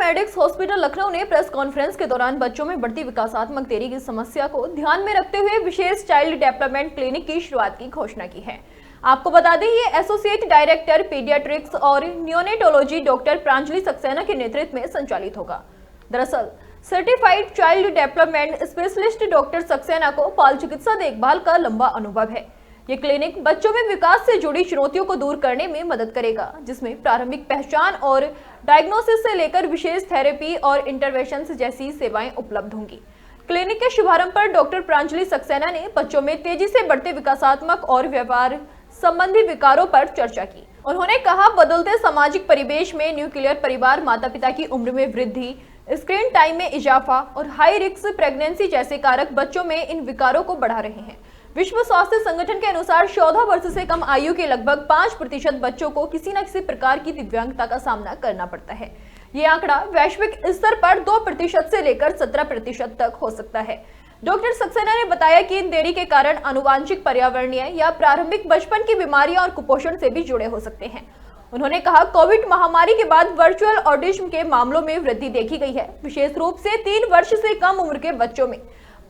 Medics hospital Lucknow ने press conference के दौरान बच्चों में बढ़ती विकासात्मक देरी की समस्या को ध्यान में रखते हुए विशेष चाइल्ड डेवलपमेंट क्लिनिक की शुरुआत की घोषणा की है। आपको बता दें, ये एसोसिएट डायरेक्टर पीडियाट्रिक्स और न्यूनेटोलॉजी डॉक्टर प्रांजलि सक्सेना के नेतृत्व में संचालित होगा। दरअसल certified child development specialist doctor Saxena को बाल चिकित्सा देखभाल का लंबा अनुभव है। ये क्लिनिक बच्चों में विकास से जुड़ी चुनौतियों को दूर करने में मदद करेगा, जिसमें प्रारंभिक पहचान और डायग्नोसिस से लेकर विशेष थेरेपी और इंटरवेंशन जैसी सेवाएं उपलब्ध होंगी। क्लिनिक के शुभारंभ पर डॉक्टर प्रांजलि सक्सेना ने बच्चों में तेजी से बढ़ते विकासात्मक और व्यवहार संबंधी विकारों पर चर्चा की। उन्होंने कहा, बदलते सामाजिक परिवेश में न्यूक्लियर परिवार, माता पिता की उम्र में वृद्धि, स्क्रीन टाइम में इजाफा और हाई रिस्क प्रेगनेंसी जैसे कारक बच्चों में इन विकारों को बढ़ा रहे हैं। विश्व स्वास्थ्य संगठन के अनुसार 14 वर्ष से कम आयु के लगभग 5% बच्चों को किसी न किसी प्रकार की दिव्यांगता का सामना करना पड़ता है। ये आंकड़ा वैश्विक स्तर पर 2% से लेकर 17% तक हो सकता है। डॉक्टर सक्सेना ने बताया कि इन देरी के कारण आनुवांशिक, पर्यावरणीय या प्रारंभिक बचपन की बीमारियां और कुपोषण से भी जुड़े हो सकते हैं। उन्होंने कहा, कोविड महामारी के बाद वर्चुअल ऑटिज्म के मामलों में वृद्धि देखी गई है, विशेष रूप से 3 वर्ष से कम उम्र के बच्चों में।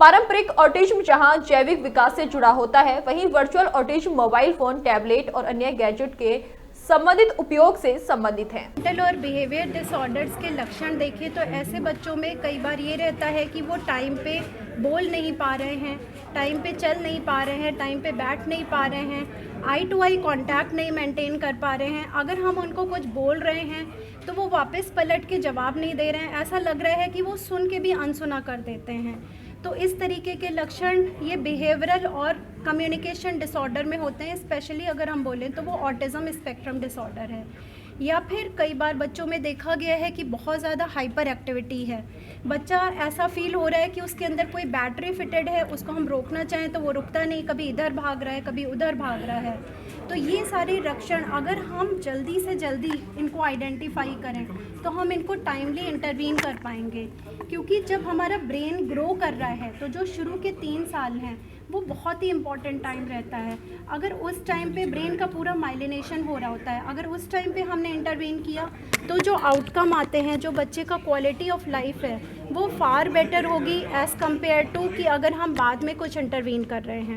पारंपरिक ऑटिज्म जहां जैविक विकास से जुड़ा होता है, वहीं virtual autism mobile phone, tablet और अन्य गैजेट के संबंधित उपयोग से संबंधित है। मेंटल और बिहेवियर डिसऑर्डर्स के लक्षण देखें तो ऐसे बच्चों में कई बार ये रहता है कि वो टाइम पे बोल नहीं पा रहे हैं, टाइम पे चल नहीं पा रहे हैं, टाइम पे बैठ नहीं पा रहे हैं, आई टू आई कांटेक्ट नहीं मेंटेन कर पा रहे हैं। अगर हम उनको कुछ बोल रहे हैं तो वो वापस पलट के जवाब नहीं दे रहे हैं, ऐसा लग रहा है कि वो सुन के भी अनसुना कर देते हैं। तो इस तरीके के लक्षण ये बिहेवियरल और कम्युनिकेशन डिसऑर्डर में होते हैं। स्पेशली अगर हम बोलें तो वो ऑटिज़म स्पेक्ट्रम डिसऑर्डर है। या फिर कई बार बच्चों में देखा गया है कि बहुत ज़्यादा हाइपर एक्टिविटी है। बच्चा ऐसा फील हो रहा है कि उसके अंदर कोई बैटरी फिटेड है, उसको हम रोकना चाहें तो वो रुकता नहीं, कभी इधर भाग रहा है, कभी उधर भाग रहा है। तो ये सारे लक्षण अगर हम जल्दी से जल्दी इनको आइडेंटिफाई करें तो हम इनको टाइमली इंटरवीन कर पाएंगे। क्योंकि जब हमारा ब्रेन ग्रो कर रहा है तो जो शुरू के 3 साल हैं वो बहुत ही इम्पॉर्टेंट टाइम रहता है। अगर उस टाइम पे ब्रेन का पूरा माइलिनेशन हो रहा होता है, अगर उस टाइम पे हमने इंटरवीन किया तो जो आउटकम आते हैं, जो बच्चे का क्वालिटी ऑफ लाइफ है, वो फार बेटर होगी एज़ कम्पेयर टू कि अगर हम बाद में कुछ इंटरवीन कर रहे हैं।